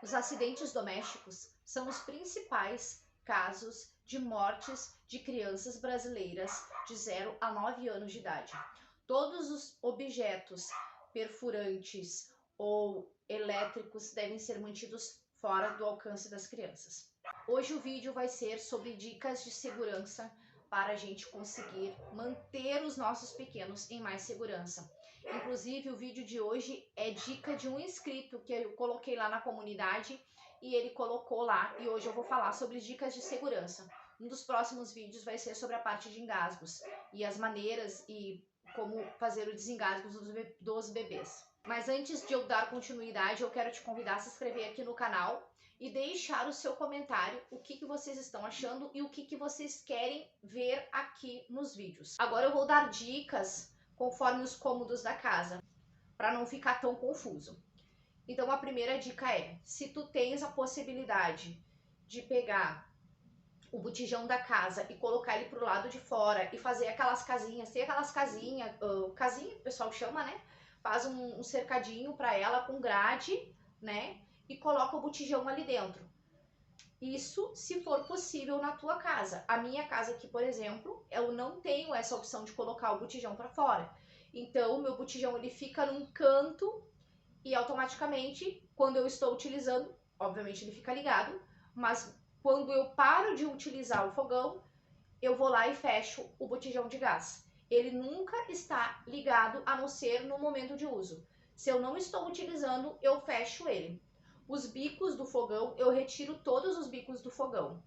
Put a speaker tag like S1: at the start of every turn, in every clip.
S1: Os acidentes domésticos são os principais casos de mortes de crianças brasileiras de 0 a 9 anos de idade. Todos os objetos perfurantes ou elétricos devem ser mantidos fora do alcance das crianças. Hoje o vídeo vai ser sobre dicas de segurança para a gente conseguir manter os nossos pequenos em mais segurança. Inclusive, o vídeo de hoje é dica de um inscrito que eu coloquei lá na comunidade e ele colocou lá, e hoje eu vou falar sobre dicas de segurança. Um dos próximos vídeos vai ser sobre a parte de engasgos e as maneiras e como fazer o desengasgo dos bebês. Mas antes de eu dar continuidade, eu quero te convidar a se inscrever aqui no canal e deixar o seu comentário, o que vocês estão achando e o que vocês querem ver aqui nos vídeos. Agora eu vou dar dicas conforme os cômodos da casa, para não ficar tão confuso. Então a primeira dica é, se tu tens a possibilidade de pegar o botijão da casa e colocar ele pro lado de fora e fazer aquelas casinhas, tem aquelas casinhas, casinha que o pessoal chama, né? Faz um cercadinho para ela com grade, né? E coloca o botijão ali dentro. Isso se for possível na tua casa. A minha casa aqui, por exemplo, eu não tenho essa opção de colocar o botijão para fora. Então, o meu botijão ele fica num canto e automaticamente, quando eu estou utilizando, obviamente ele fica ligado, mas quando eu paro de utilizar o fogão, eu vou lá e fecho o botijão de gás. Ele nunca está ligado a não ser no momento de uso. Se eu não estou utilizando, eu fecho ele. Os bicos do fogão, eu retiro todos os bicos do fogão.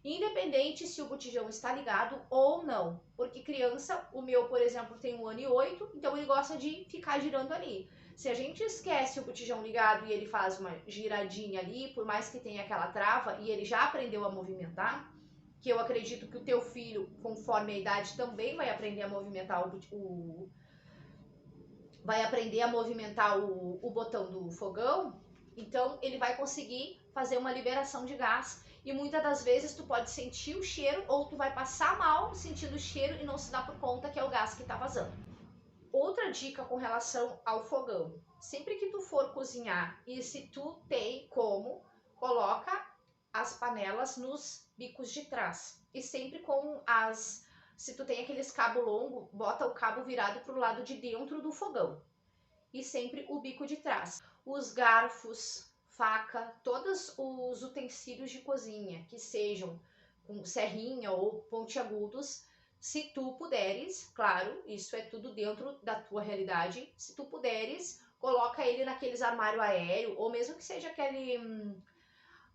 S1: Independente se o botijão está ligado ou não. Porque criança, o meu, por exemplo, tem 1 ano e 8, então ele gosta de ficar girando ali. Se a gente esquece o botijão ligado e ele faz uma giradinha ali, por mais que tenha aquela trava, e ele já aprendeu a movimentar, que eu acredito que o teu filho, conforme a idade, também vai aprender a movimentar o botão do fogão, então ele vai conseguir fazer uma liberação de gás e muitas das vezes tu pode sentir o cheiro ou tu vai passar mal sentindo o cheiro e não se dá por conta que é o gás que tá vazando. Outra dica com relação ao fogão, sempre que tu for cozinhar e se tu tem como, coloca as panelas nos bicos de trás e sempre com se tu tem aqueles cabo longo, bota o cabo virado pro lado de dentro do fogão e sempre o bico de trás. Os garfos, faca, todos os utensílios de cozinha que sejam com serrinha ou pontiagudos, se tu puderes, claro, isso é tudo dentro da tua realidade, se tu puderes, coloca ele naqueles armário aéreo, ou mesmo que seja aquele,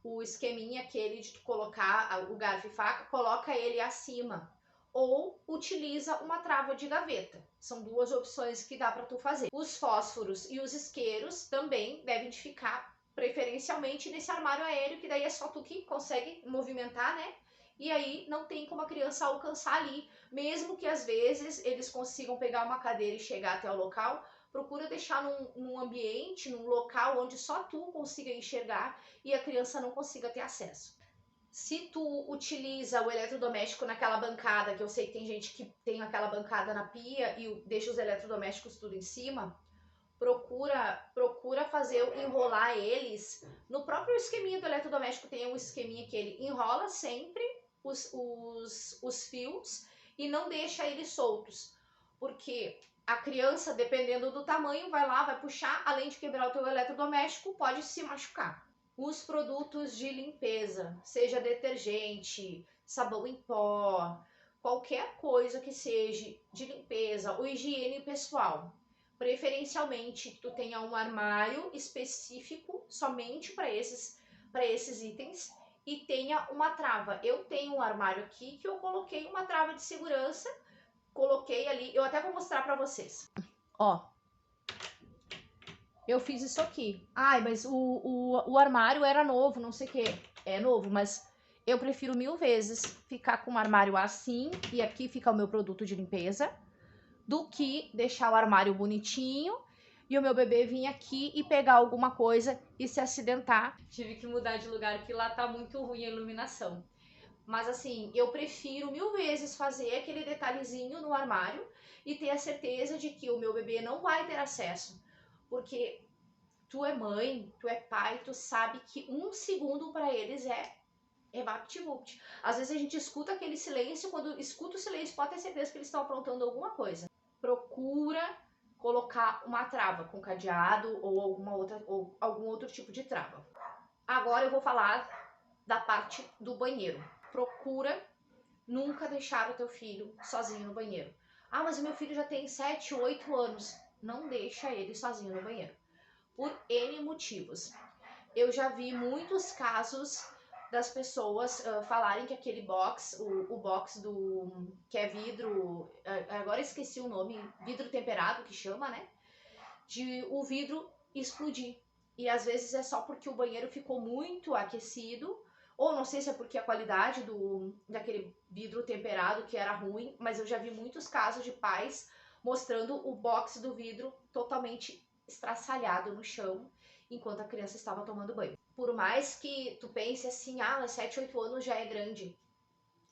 S1: o esqueminha aquele de tu colocar o garfo e faca, coloca ele acima. Ou utiliza uma trava de gaveta. São duas opções que dá para tu fazer. Os fósforos e os isqueiros também devem ficar preferencialmente nesse armário aéreo, que daí é só tu que consegue movimentar, né? E aí não tem como a criança alcançar ali, mesmo que às vezes eles consigam pegar uma cadeira e chegar até o local, procura deixar num ambiente, num local onde só tu consiga enxergar e a criança não consiga ter acesso. Se tu utiliza o eletrodoméstico naquela bancada, que eu sei que tem gente que tem aquela bancada na pia e deixa os eletrodomésticos tudo em cima, procura enrolar eles no próprio esqueminha do eletrodoméstico. Tem um esqueminha que ele enrola sempre os fios e não deixa eles soltos, porque a criança, dependendo do tamanho, vai lá, vai puxar, além de quebrar o teu eletrodoméstico, pode se machucar. Os produtos de limpeza, seja detergente, sabão em pó, qualquer coisa que seja de limpeza ou higiene pessoal. Preferencialmente que tu tenha um armário específico somente para esses itens e tenha uma trava. Eu tenho um armário aqui que eu coloquei uma trava de segurança, coloquei ali, eu até vou mostrar para vocês. Ó, eu fiz isso aqui. Ai, mas o armário era novo, não sei o que. É novo, mas eu prefiro 1000 vezes ficar com um armário assim, e aqui fica o meu produto de limpeza, do que deixar o armário bonitinho e o meu bebê vir aqui e pegar alguma coisa e se acidentar. Tive que mudar de lugar, porque lá tá muito ruim a iluminação. Mas assim, eu prefiro 1000 vezes fazer aquele detalhezinho no armário e ter a certeza de que o meu bebê não vai ter acesso. Porque Tu é mãe, tu é pai, tu sabe que um segundo para eles é vapt-vupt. Às vezes a gente escuta aquele silêncio, quando escuta o silêncio pode ter certeza que eles estão aprontando alguma coisa. Procura colocar uma trava com cadeado ou algum outro tipo de trava. Agora eu vou falar da parte do banheiro. Procura nunca deixar o teu filho sozinho no banheiro. Ah, mas o meu filho já tem 7, 8 anos. Não deixa ele sozinho no banheiro. Por N motivos. Eu já vi muitos casos das pessoas falarem que aquele box, o box do que é vidro, agora esqueci o nome, vidro temperado que chama, né? De o vidro explodir. E às vezes é só porque o banheiro ficou muito aquecido, ou não sei se é porque a qualidade daquele vidro temperado que era ruim, mas eu já vi muitos casos de pais mostrando o box do vidro totalmente estraçalhado no chão enquanto a criança estava tomando banho. Por mais que tu pense assim, ah, mas 7, 8 anos já é grande,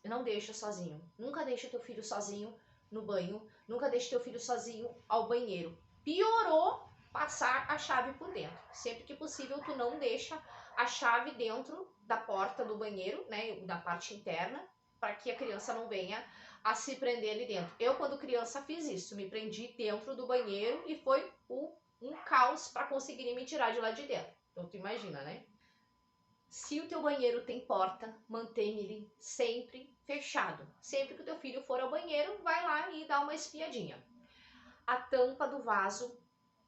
S1: não deixa sozinho. Nunca deixa teu filho sozinho no banho, nunca deixa teu filho sozinho ao banheiro. Piorou, passar a chave por dentro. Sempre que possível, tu não deixa a chave dentro da porta do banheiro, né, da parte interna, para que a criança não venha a se prender ali dentro. Eu, quando criança, fiz isso, me prendi dentro do banheiro e foi um caos para conseguirem me tirar de lá de dentro. Então, tu imagina, né? Se o teu banheiro tem porta, mantenha ele sempre fechado. Sempre que o teu filho for ao banheiro, vai lá e dá uma espiadinha. A tampa do vaso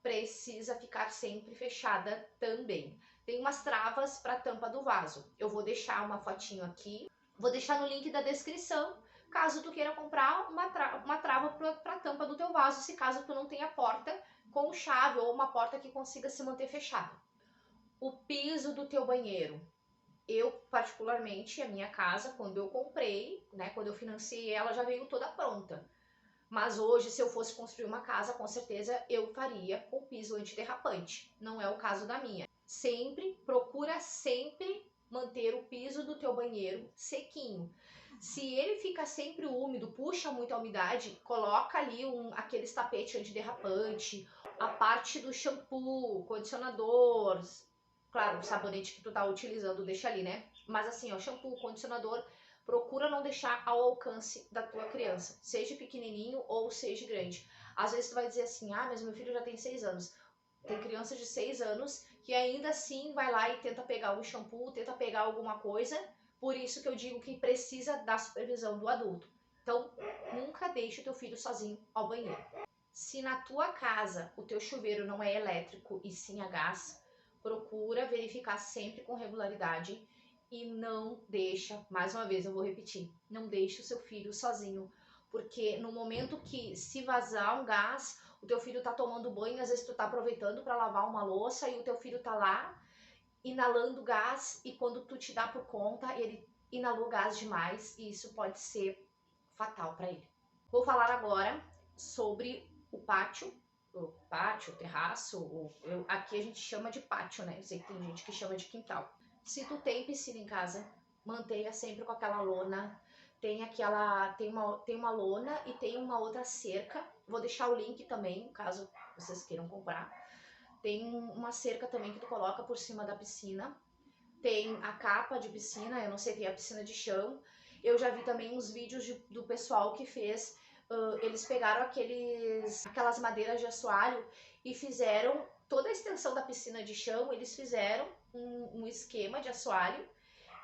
S1: precisa ficar sempre fechada também. Tem umas travas para a tampa do vaso. Eu vou deixar uma fotinho aqui, vou deixar no link da descrição, caso tu queira comprar uma trava para a tampa do teu vaso, se caso tu não tenha porta com chave ou uma porta que consiga se manter fechada. O piso do teu banheiro. Eu, particularmente, a minha casa, quando eu comprei, né, quando eu financiei ela, já veio toda pronta. Mas hoje, se eu fosse construir uma casa, com certeza eu faria com piso antiderrapante. Não é o caso da minha. Procura sempre manter o piso do teu banheiro sequinho. Se ele fica sempre úmido, puxa muito a umidade, coloca ali aqueles tapete antiderrapante, a parte do shampoo, condicionador, claro, o sabonete que tu tá utilizando deixa ali, né? Mas assim, ó, shampoo, condicionador, procura não deixar ao alcance da tua criança, seja pequenininho ou seja grande. Às vezes tu vai dizer assim, ah, mas meu filho já tem 6 anos. Tem criança de 6 anos que ainda assim vai lá e tenta pegar um shampoo, tenta pegar alguma coisa, por isso que eu digo que precisa da supervisão do adulto. Então, nunca deixe o teu filho sozinho ao banheiro. Se na tua casa o teu chuveiro não é elétrico e sim a gás, procura verificar sempre com regularidade e não deixa, mais uma vez eu vou repetir, não deixa o seu filho sozinho, porque no momento que se vazar um gás, o teu filho tá tomando banho, às vezes tu tá aproveitando para lavar uma louça e o teu filho tá lá inalando gás e quando tu te dá por conta, ele inalou gás demais e isso pode ser fatal para ele. Vou falar agora sobre o pátio, o terraço, aqui a gente chama de pátio, né? Eu sei que tem gente que chama de quintal. Se tu tem piscina em casa, mantenha sempre com aquela lona. Tem uma lona e tem uma outra cerca. Vou deixar o link também, caso vocês queiram comprar. Tem uma cerca também que tu coloca por cima da piscina. Tem a capa de piscina, eu não sei, tem a piscina de chão. Eu já vi também uns vídeos do pessoal que fez. Eles pegaram aquelas madeiras de assoalho e fizeram toda a extensão da piscina de chão. Eles fizeram um esquema de assoalho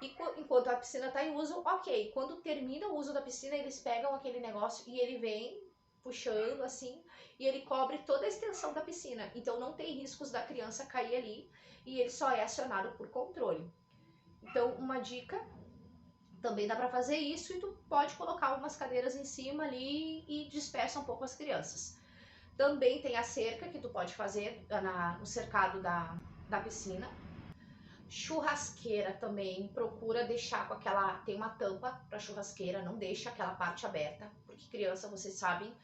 S1: e enquanto a piscina está em uso, ok. Quando termina o uso da piscina, eles pegam aquele negócio e ele vem puxando assim e ele cobre toda a extensão da piscina. Então não tem riscos da criança cair ali e ele só é acionado por controle. Então uma dica, também dá para fazer isso e tu pode colocar algumas cadeiras em cima ali e dispersa um pouco as crianças. Também tem a cerca que tu pode fazer no cercado da piscina. Churrasqueira também, procura deixar com aquela, tem uma tampa para churrasqueira, não deixa aquela parte aberta, porque criança, vocês sabem,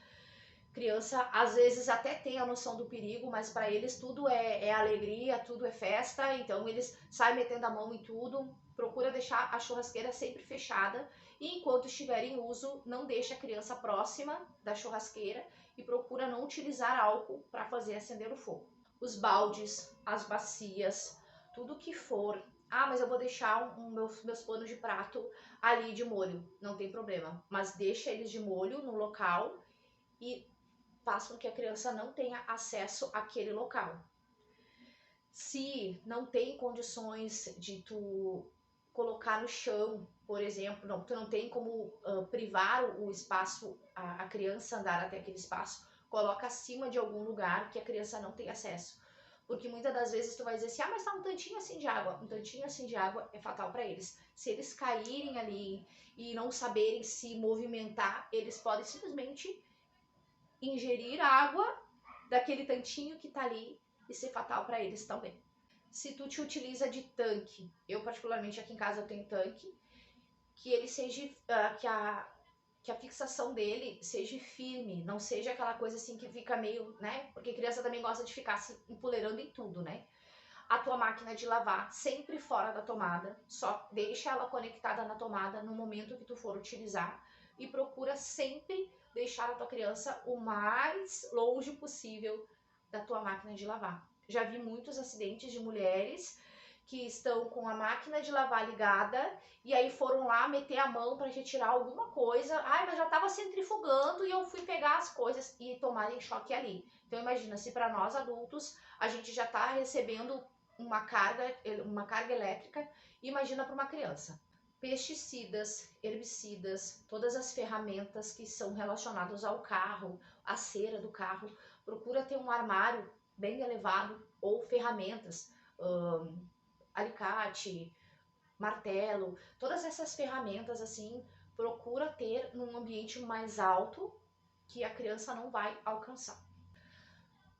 S1: criança às vezes até tem a noção do perigo, mas para eles tudo é alegria, tudo é festa, então eles saem metendo a mão em tudo. Procura deixar a churrasqueira sempre fechada e enquanto estiver em uso, não deixa a criança próxima da churrasqueira e procura não utilizar álcool para fazer acender o fogo. os baldes, as bacias, tudo que for. Ah, mas eu vou deixar meus panos de prato ali de molho. Não tem problema, mas deixa eles de molho no local e faz com que a criança não tenha acesso àquele local. Se não tem condições de tu colocar no chão, por exemplo, não, tu não tem como privar o espaço, a criança andar até aquele espaço, coloca acima de algum lugar que a criança não tem acesso. Porque muitas das vezes tu vai dizer assim, ah, mas tá um tantinho assim de água. Um tantinho assim de água é fatal para eles. Se eles caírem ali e não saberem se movimentar, eles podem simplesmente ingerir água daquele tantinho que tá ali e ser fatal para eles também. Se tu te utiliza de tanque, eu particularmente aqui em casa eu tenho tanque, que ele seja, que a fixação dele seja firme, não seja aquela coisa assim que fica meio, né? Porque criança também gosta de ficar se empoleirando em tudo, né? A tua máquina de lavar sempre fora da tomada, só deixa ela conectada na tomada no momento que tu for utilizar e procura sempre deixar a tua criança o mais longe possível da tua máquina de lavar. Já vi muitos acidentes de mulheres que estão com a máquina de lavar ligada e aí foram lá meter a mão para retirar alguma coisa. Ai, mas já estava centrifugando e eu fui pegar as coisas e tomarem choque ali. Então imagina, se para nós adultos a gente já está recebendo uma carga elétrica, imagina para uma criança. Pesticidas, herbicidas, todas as ferramentas que são relacionadas ao carro, a cera do carro, procura ter um armário bem elevado ou ferramentas, alicate, martelo, todas essas ferramentas assim, procura ter num ambiente mais alto que a criança não vai alcançar.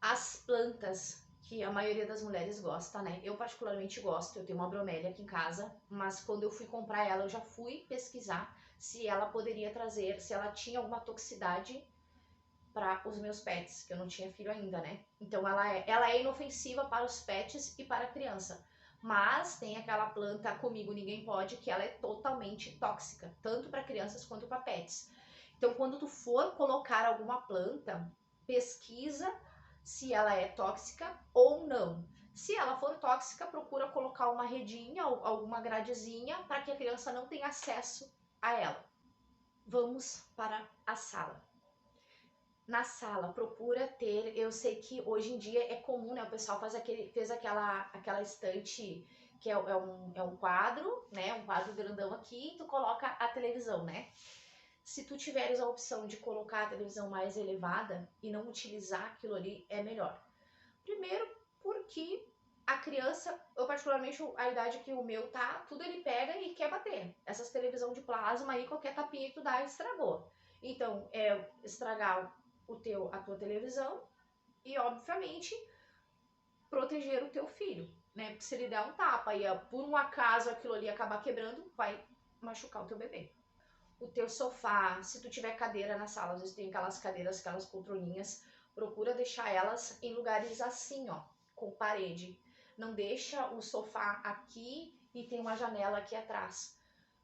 S1: As plantas, que a maioria das mulheres gosta, né? Eu particularmente gosto, eu tenho uma bromélia aqui em casa, mas quando eu fui comprar ela, eu já fui pesquisar se ela poderia trazer, se ela tinha alguma toxicidade para os meus pets, que eu não tinha filho ainda, né? Então ela é inofensiva para os pets e para a criança. Mas tem aquela planta Comigo Ninguém Pode, que ela é totalmente tóxica, tanto para crianças quanto para pets. Então quando tu for colocar alguma planta, pesquisa se ela é tóxica ou não. Se ela for tóxica, procura colocar uma redinha ou alguma gradezinha para que a criança não tenha acesso a ela. Vamos para a sala. Na sala, procura ter, eu sei que hoje em dia é comum, né, o pessoal fez aquela estante que é um quadro, né, um quadro grandão aqui, e tu coloca a televisão, né. Se tu tiveres a opção de colocar a televisão mais elevada e não utilizar aquilo ali, é melhor. Primeiro porque a criança, eu particularmente a idade que o meu tá, tudo ele pega e quer bater. Essas televisão de plasma aí, qualquer tapinha que tu dá, estragou. Então, é estragar a tua televisão e, obviamente, proteger o teu filho, né? Porque se ele der um tapa e por um acaso aquilo ali acabar quebrando, vai machucar o teu bebê. O teu sofá, se tu tiver cadeira na sala, às vezes tem aquelas cadeiras, aquelas poltroninhas, procura deixar elas em lugares assim, ó, com parede. Não deixa o sofá aqui e tem uma janela aqui atrás.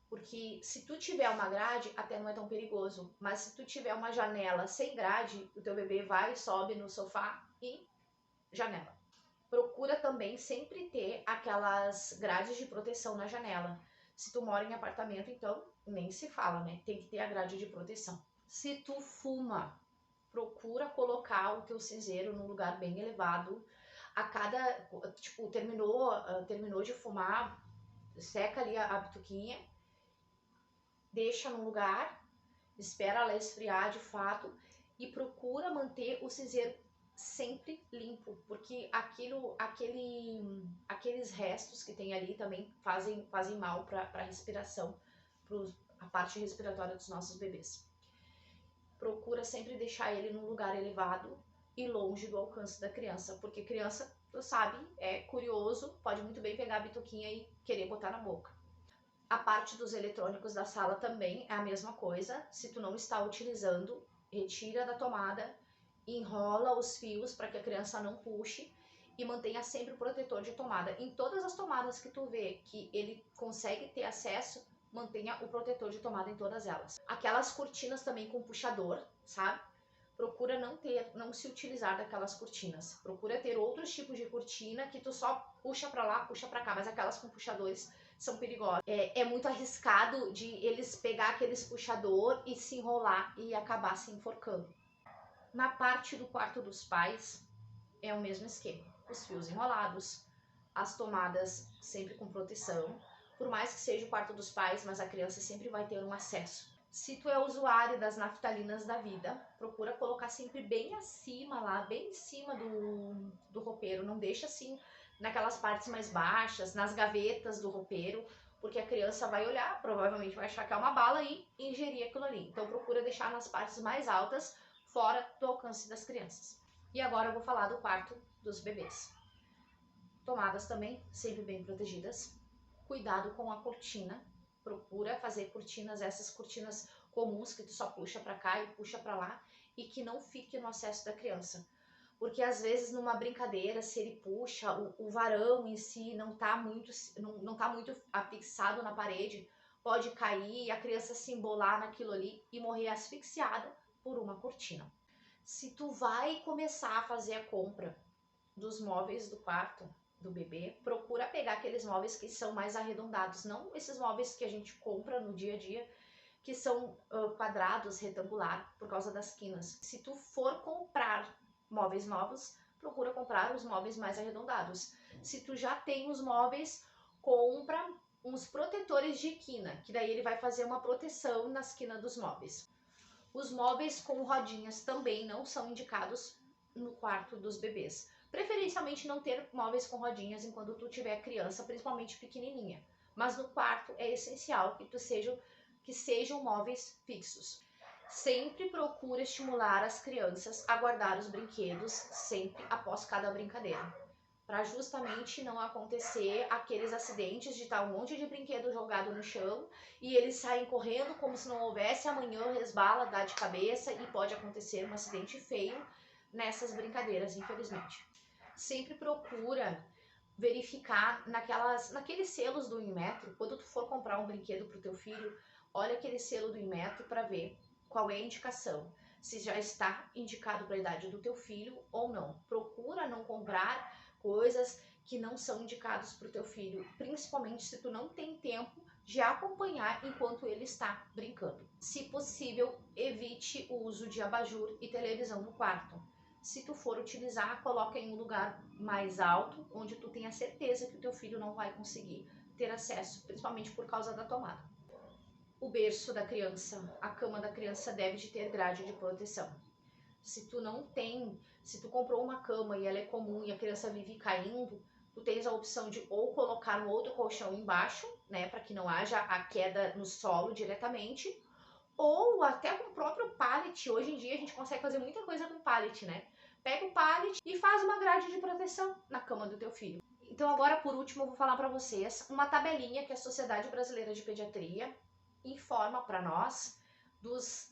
S1: Porque se tu tiver uma grade, até não é tão perigoso. Mas se tu tiver uma janela sem grade, o teu bebê vai, sobe no sofá e janela. Procura também sempre ter aquelas grades de proteção na janela. Se tu mora em apartamento, então nem se fala, né? Tem que ter a grade de proteção. Se tu fuma, procura colocar o teu cinzeiro num lugar bem elevado. A cada, tipo, terminou de fumar, seca ali a bituquinha, deixa num lugar, espera ela esfriar de fato e procura manter o cinzeiro sempre limpo, porque aqueles restos que tem ali também fazem mal para a respiração, para a parte respiratória dos nossos bebês. Procura sempre deixar ele num lugar elevado e longe do alcance da criança, porque criança, tu sabe, é curioso, pode muito bem pegar a bituquinha e querer botar na boca. A parte dos eletrônicos da sala também é a mesma coisa. Se tu não está utilizando, retira da tomada, enrola os fios para que a criança não puxe e mantenha sempre o protetor de tomada. Em todas as tomadas que tu vê que ele consegue ter acesso, mantenha o protetor de tomada em todas elas. Aquelas cortinas também com puxador, sabe? procura não se utilizar daquelas cortinas. Procura ter outros tipos de cortina que tu só puxa pra lá, puxa pra cá, mas aquelas com puxadores são perigosas. É muito arriscado de eles pegar aqueles puxador e se enrolar e acabar se enforcando. Na parte do quarto dos pais, é o mesmo esquema. Os fios enrolados, as tomadas sempre com proteção. Por mais que seja o quarto dos pais, mas a criança sempre vai ter um acesso. Se tu é usuário das naftalinas da vida, procura colocar sempre bem acima lá, bem em cima do roupeiro. Não deixa assim naquelas partes mais baixas, nas gavetas do roupeiro, porque a criança vai olhar, provavelmente vai achar que é uma bala e ingerir aquilo ali. Então procura deixar nas partes mais altas, fora do alcance das crianças. E agora eu vou falar do quarto dos bebês. Tomadas também sempre bem protegidas. Cuidado com a cortina. Procura fazer cortinas, essas cortinas comuns que tu só puxa para cá e puxa para lá e que não fique no acesso da criança. Porque às vezes numa brincadeira, se ele puxa, o varão em si não tá muito afixado na parede, pode cair e a criança se embolar naquilo ali e morrer asfixiada por uma cortina. Se tu vai começar a fazer a compra dos móveis do quarto do bebê, procura pegar aqueles móveis que são mais arredondados, não esses móveis que a gente compra no dia a dia, que são quadrados, retangular, por causa das quinas. Se tu for comprar móveis novos, procura comprar os móveis mais arredondados. Se tu já tem os móveis, compra uns protetores de quina, que daí ele vai fazer uma proteção nas quinas dos móveis. Os móveis com rodinhas também não são indicados no quarto dos bebês. Preferencialmente não ter móveis com rodinhas enquanto tu tiver criança, principalmente pequenininha. Mas no quarto é essencial que sejam móveis fixos. Sempre procura estimular as crianças a guardar os brinquedos sempre após cada brincadeira, para justamente não acontecer aqueles acidentes de estar um monte de brinquedo jogado no chão e eles saem correndo como se não houvesse amanhã, resbala, dá de cabeça e pode acontecer um acidente feio nessas brincadeiras, infelizmente. Sempre procura verificar naqueles selos do Inmetro, quando tu for comprar um brinquedo para o teu filho, olha aquele selo do Inmetro para ver qual é a indicação, se já está indicado para a idade do teu filho ou não. Procura não comprar coisas que não são indicadas para o teu filho, principalmente se tu não tem tempo de acompanhar enquanto ele está brincando. Se possível, evite o uso de abajur e televisão no quarto. Se tu for utilizar, coloca em um lugar mais alto, onde tu tenha certeza que o teu filho não vai conseguir ter acesso, principalmente por causa da tomada. O berço da criança, a cama da criança deve de ter grade de proteção. Se tu comprou uma cama e ela é comum e a criança vive caindo, tu tens a opção de ou colocar um outro colchão embaixo, né, para que não haja a queda no solo diretamente, ou até com o próprio pallet. Hoje em dia a gente consegue fazer muita coisa com pallet, né? Pega o pallet e faz uma grade de proteção na cama do teu filho. Então agora, por último, eu vou falar para vocês uma tabelinha que a Sociedade Brasileira de Pediatria informa para nós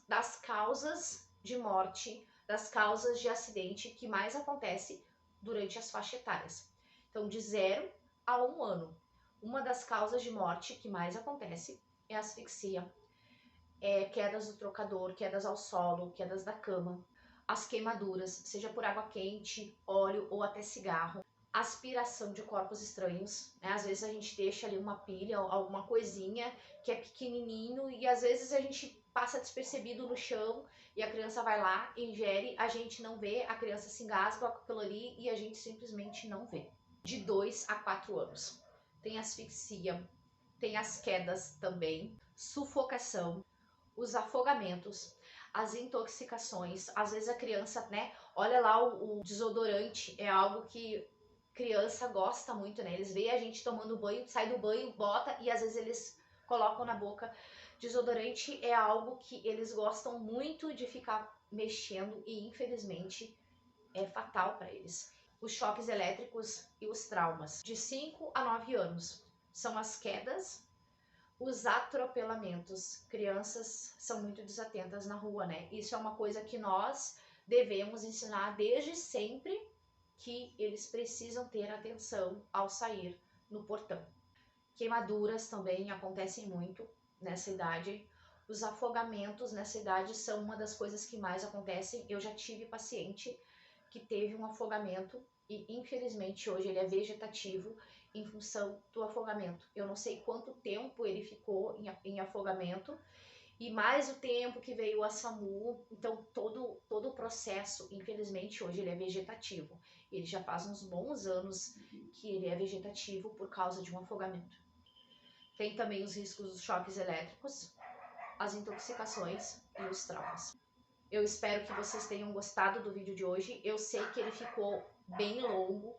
S1: das causas de morte, das causas de acidente que mais acontece durante as faixas etárias. Então, de 0 a 1 ano, uma das causas de morte que mais acontece é a asfixia, quedas do trocador, quedas ao solo, quedas da cama, as queimaduras, seja por água quente, óleo ou até cigarro, aspiração de corpos estranhos, né? Às vezes a gente deixa ali uma pilha, alguma coisinha que é pequenininho e às vezes a gente passa despercebido no chão e a criança vai lá, ingere, a gente não vê, a criança se engasga com aquilo ali e a gente simplesmente não vê. De 2 a 4 anos. Tem asfixia, tem as quedas também, sufocação, os afogamentos, as intoxicações. Às vezes a criança, né, olha lá o desodorante, é algo que criança gosta muito, né? Eles veem a gente tomando banho, sai do banho, bota e às vezes eles colocam na boca. Desodorante é algo que eles gostam muito de ficar mexendo e infelizmente é fatal para eles. Os choques elétricos e os traumas. De 5 a 9 anos são as quedas, os atropelamentos. Crianças são muito desatentas na rua, né? Isso é uma coisa que nós devemos ensinar desde sempre, que eles precisam ter atenção ao sair no portão. Queimaduras também acontecem muito nessa idade. Os afogamentos nessa idade são uma das coisas que mais acontecem. Eu já tive paciente que teve um afogamento e infelizmente hoje ele é vegetativo em função do afogamento. Eu não sei quanto tempo ele ficou em afogamento e mais o tempo que veio a SAMU. Então todo o processo, infelizmente hoje ele é vegetativo. Ele já faz uns bons anos que ele é vegetativo por causa de um afogamento. Tem também os riscos dos choques elétricos, as intoxicações e os traumas. Eu espero que vocês tenham gostado do vídeo de hoje. Eu sei que ele ficou bem longo,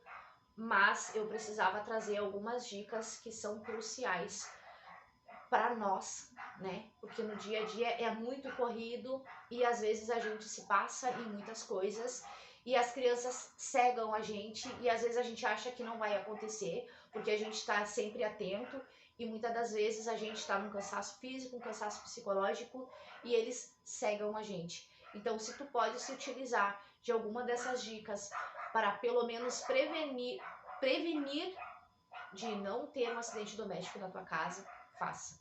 S1: mas eu precisava trazer algumas dicas que são cruciais para nós, né? Porque no dia a dia é muito corrido e às vezes a gente se passa em muitas coisas e as crianças cegam a gente e às vezes a gente acha que não vai acontecer porque a gente está sempre atento e muitas das vezes a gente está num cansaço físico, um cansaço psicológico e eles cegam a gente. Então, se tu pode se utilizar de alguma dessas dicas para pelo menos prevenir de não ter um acidente doméstico na tua casa, faça.